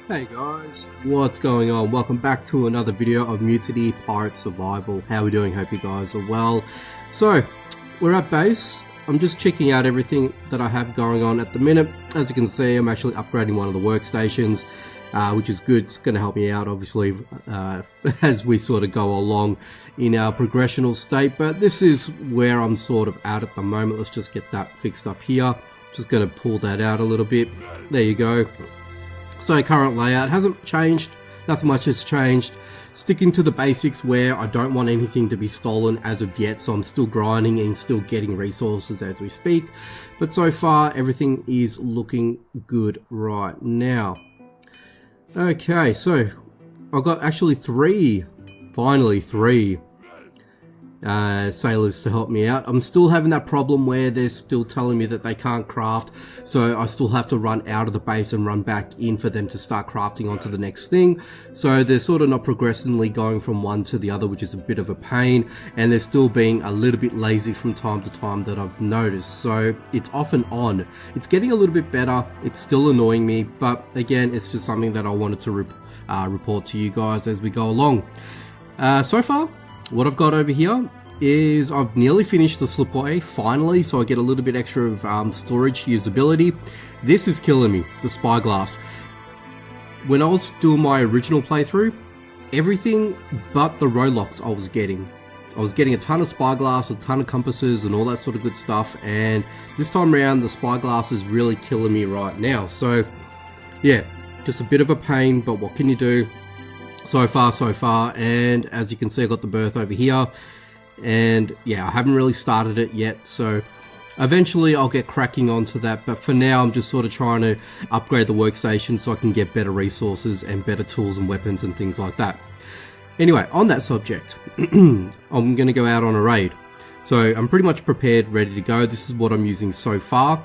Hey guys, what's going on? Welcome back to another video of Mutiny Pirate Survival. How are we doing? Hope you guys are well. So, we're at base. I'm just checking out everything that I have going on at the minute. As you can see, I'm actually upgrading one of the workstations, which is good. It's going to help me out, obviously, as we sort of go along in our progressional state. But this is where I'm sort of at the moment. Let's just get that fixed up here. Just going to pull that out a little bit. There you go. So current layout hasn't changed, nothing much has changed. Sticking to the basics where I don't want anything to be stolen as of yet, so I'm still grinding and still getting resources as we speak. But so far everything is looking good right now. Okay, so I've got actually finally three sailors to help me out. I'm still having that problem where they're still telling me that they can't craft, so I still have to run out of the base and run back in for them to start crafting onto the next thing. So they're sort of not progressively going from one to the other, which is a bit of a pain, and they're still being a little bit lazy from time to time that I've noticed. So it's off and on. It's getting a little bit better. It's still annoying me, but again, it's just something that I wanted to report to you guys as we go along. So far, what I've got over here is I've nearly finished the slipway finally, so I get a little bit extra of storage usability. This is killing me, the spyglass. When I was doing my original playthrough, everything but the roadblocks I was getting a ton of spyglass, a ton of compasses and all that sort of good stuff, and this time around the spyglass is really killing me right now. So yeah, just a bit of a pain, but what can you do? So far, and as you can see, I got the berth over here, and yeah, I haven't really started it yet, so eventually I'll get cracking onto that, but for now I'm just sort of trying to upgrade the workstation so I can get better resources and better tools and weapons and things like that. Anyway, on that subject, I'm going to go out on a raid, so I'm pretty much prepared, ready to go. This is what I'm using so far,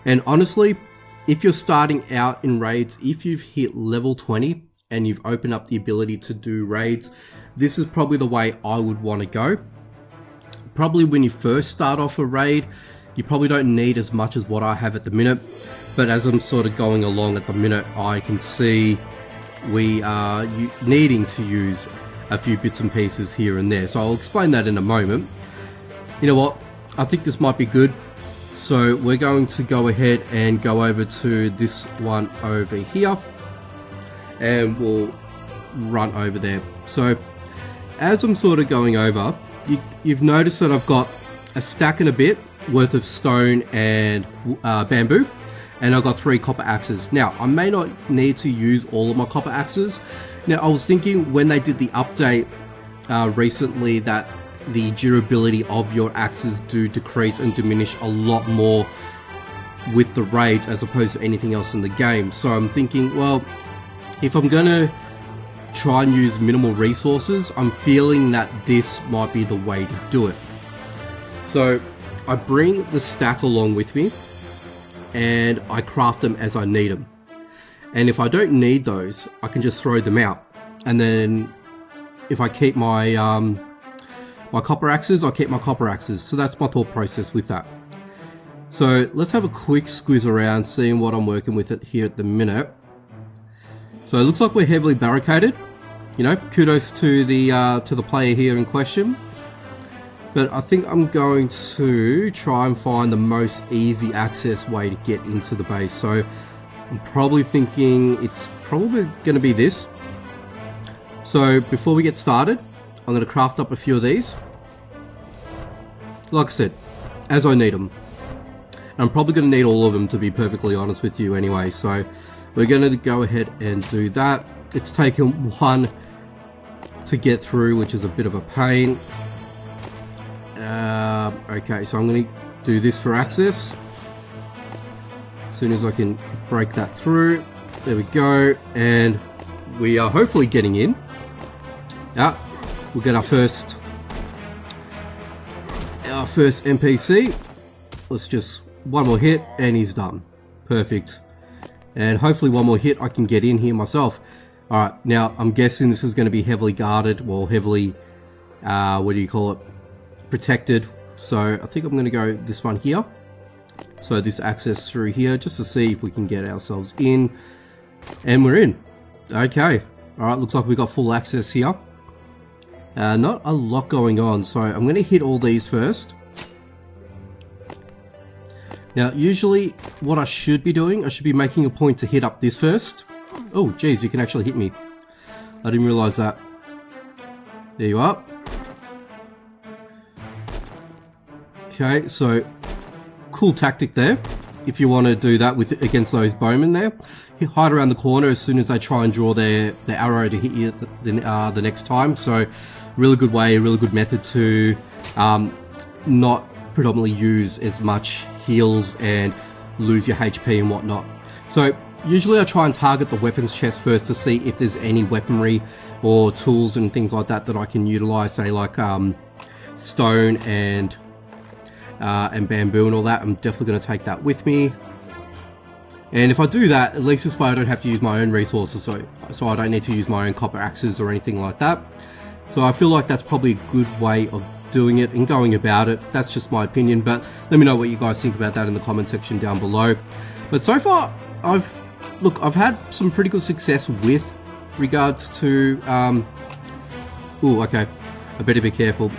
and honestly, if you're starting out in raids, if you've hit level 20 and you've opened up the ability to do raids, this is probably the way I would want to go. Probably when you first start off a raid, you probably don't need as much as what I have at the minute, but as I'm sort of going along at the minute, I can see we are needing to use a few bits and pieces here and there, so I'll explain that in a moment. You know what, I think this might be good, so we're going to go ahead and go over to this one over here, and we'll run over there. So as I'm sort of going over, you've noticed that I've got a stack and a bit worth of stone and bamboo, and I've got 3 copper axes. Now I may not need to use all of my copper axes. Now I was thinking when they did the update recently that the durability of your axes do decrease and diminish a lot more with the raids as opposed to anything else in the game. So I'm thinking, well, if I'm gonna try and use minimal resources, I'm feeling that this might be the way to do it. So I bring the stack along with me and I craft them as I need them. And if I don't need those, I can just throw them out. And then if I keep my my copper axes, I keep my copper axes. So that's my thought process with that. So let's have a quick squeeze around, seeing what I'm working with it here at the minute. So it looks like we're heavily barricaded. You know, kudos to the player here in question. But I think I'm going to try and find the most easy access way to get into the base. So I'm probably thinking it's probably going to be this. So before we get started, I'm going to craft up a few of these. Like I said, as I need them. And I'm probably going to need all of them, to be perfectly honest with you anyway. So we're going to go ahead and do that. It's taken one to get through, which is a bit of a pain. Okay, so I'm going to do this for access. As soon as I can break that through. There we go. And we are hopefully getting in. Yeah, we'll get our first NPC. Let's just one more hit and he's done. Perfect. And hopefully one more hit I can get in here myself. Alright, now I'm guessing this is going to be heavily guarded, well, heavily, what do you call it, protected. So I think I'm going to go this one here. So this access through here, just to see if we can get ourselves in. And we're in. Okay. Alright, looks like we got full access here. Not a lot going on, so I'm going to hit all these first. Now, usually what I should be doing, I should be making a point to hit up this first. Oh, geez, you can actually hit me. I didn't realize that. There you are. Okay, so cool tactic there. If you want to do that with against those bowmen there, hide around the corner as soon as they try and draw their arrow to hit you the next time. So, really good way, really good method to not predominantly use as much heals and lose your HP and whatnot. So, usually I try and target the weapons chest first to see if there's any weaponry or tools and things like that that I can utilize, say like stone and bamboo and all that. I'm definitely going to take that with me. And if I do that, at least this way I don't have to use my own resources, so I don't need to use my own copper axes or anything like that. So I feel like that's probably a good way of doing it and going about it. That's just my opinion, but let me know what you guys think about that in the comment section down below. But so far, I've had some pretty good success with regards to ooh, okay, I better be careful.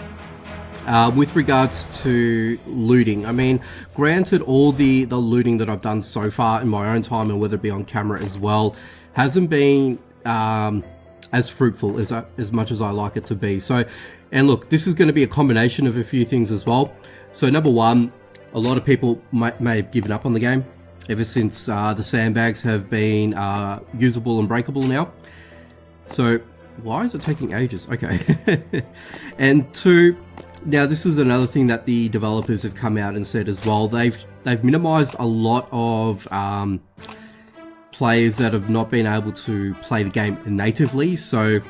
With regards to looting, I mean, granted, all the looting that I've done so far in my own time, and whether it be on camera as well, hasn't been as fruitful as much as I like it to be. So, and look, this is going to be a combination of a few things as well. So, number one, a lot of people may have given up on the game ever since the sandbags have been usable and breakable now. So, why is it taking ages? Okay. And two, now this is another thing that the developers have come out and said as well. They've minimized a lot of players that have not been able to play the game natively. So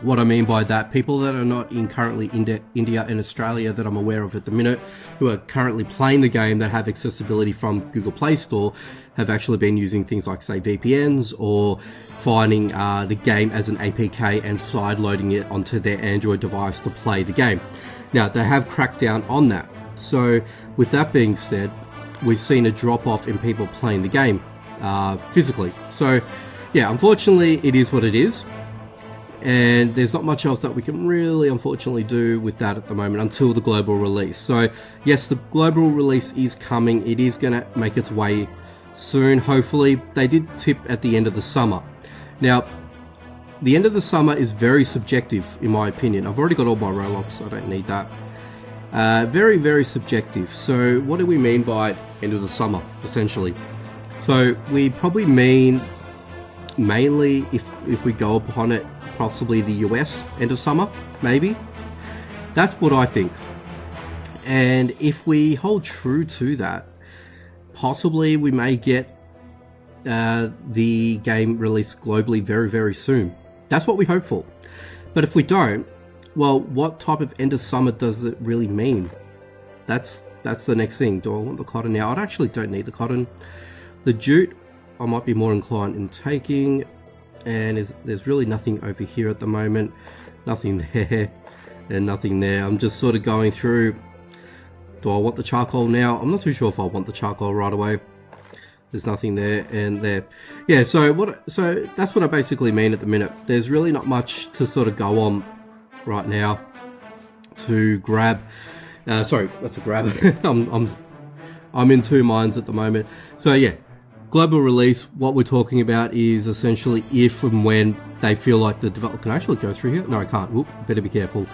what I mean by that, people that are not in currently India and Australia that I'm aware of at the minute, who are currently playing the game that have accessibility from Google Play Store, have actually been using things like, say, VPNs, or finding the game as an APK and side loading it onto their Android device to play the game. Now, they have cracked down on that. So with that being said, we've seen a drop off in people playing the game physically. So yeah, unfortunately it is what it is. And there's not much else that we can really unfortunately do with that at the moment until the global release. So yes, the global release is coming. It is going to make its way soon, hopefully. They did tip at the end of the summer. Now, the end of the summer is very subjective in my opinion. I've already got all my Roblox, so I don't need that. Very, very subjective. So what do we mean by end of the summer, essentially? So we probably mean mainly, if we go upon it, possibly the US end of summer, maybe. That's what I think. And if we hold true to that, possibly we may get the game released globally very, very soon. That's what we hope for. But if we don't, well, what type of end of summer does it really mean? That's the next thing. Do I want the cotton now? I actually don't need the cotton. The jute, I might be more inclined in taking, and there's really nothing over here at the moment. Nothing there, and nothing there. I'm just sort of going through. Do I want the charcoal now? I'm not too sure if I want the charcoal right away. There's nothing there and there. Yeah, so that's what I basically mean at the minute. There's really not much to sort of go on right now to grab. Sorry, that's a grab. I'm in two minds at the moment. So yeah, global release, what we're talking about is essentially if and when they feel like the developer can actually go through here. No, I can't. Whoop, better be careful.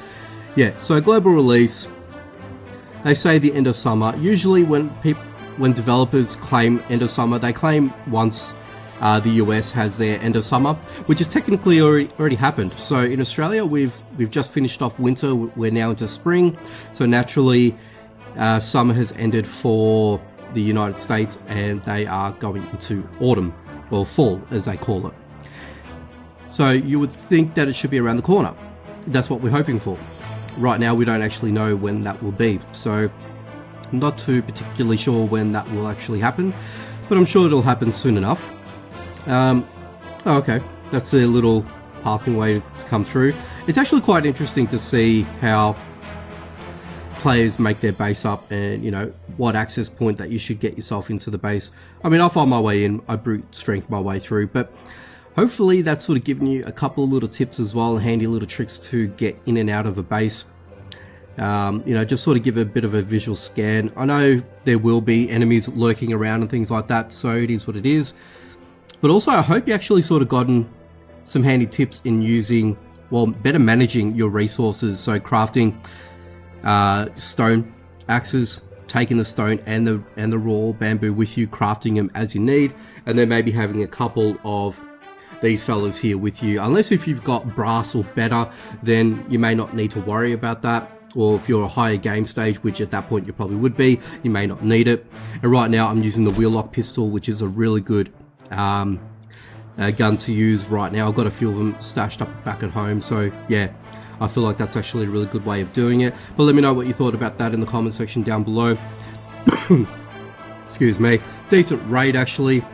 Yeah, so global release, they say the end of summer. Usually when developers claim end of summer, they claim once the US has their end of summer, which has technically already happened. So in Australia, we've just finished off winter. We're now into spring. So naturally, summer has ended for the United States, and they are going into autumn, or fall as they call it. So you would think that it should be around the corner. That's what we're hoping for. Right now, we don't actually know when that will be. So I'm not too particularly sure when that will actually happen, but I'm sure it'll happen soon enough. Okay, that's a little pathing way to come through. It's actually quite interesting to see how players make their base up, and you know what access point that you should get yourself into the base. I mean, I'll find my way in, I brute strength my way through, but hopefully that's sort of given you a couple of little tips as well, handy little tricks to get in and out of a base. You know, just sort of give a bit of a visual scan. I know there will be enemies lurking around and things like that, so it is what it is. But also, I hope you actually sort of gotten some handy tips in using, well, better managing your resources. So crafting stone axes, taking the stone and the raw bamboo with you, crafting them as you need, and then maybe having a couple of these fellas here with you. Unless if you've got brass or better, then you may not need to worry about that. Or if you're a higher game stage, which at that point you probably would be, you may not need it. And right now I'm using the wheel lock pistol, which is a really good gun to use right now. I've got a few of them stashed up back at home, so yeah, I feel like that's actually a really good way of doing it. But let me know what you thought about that in the comment section down below. Excuse me. Decent raid actually.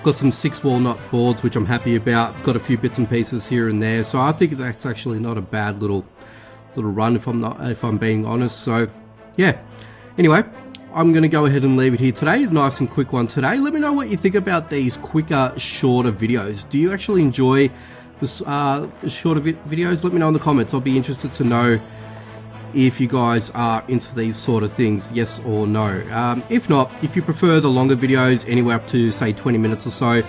Got some 6 walnut boards, which I'm happy about. Got a few bits and pieces here and there, so I think that's actually not a bad little run if I'm being honest. So yeah, anyway, I'm gonna go ahead and leave it here today. Nice and quick one today. Let me know what you think about these quicker, shorter videos. Do you actually enjoy this shorter videos? Let me know in the comments. I'll be interested to know if you guys are into these sort of things, yes or no. If not, if you prefer the longer videos, anywhere up to say 20 minutes or so,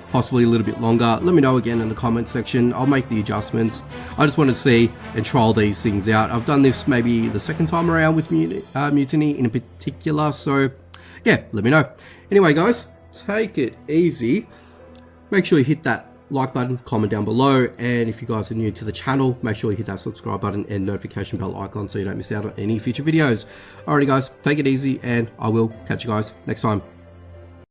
possibly a little bit longer, let me know again in the comment section. I'll make the adjustments. I just want to see and trial these things out. I've done this maybe the second time around with Mutiny in particular, so yeah, let me know. Anyway guys, take it easy. Make sure you hit that like button, comment down below, and if you guys are new to the channel, make sure you hit that subscribe button and notification bell icon so you don't miss out on any future videos. Alrighty guys, take it easy, and I will catch you guys next time.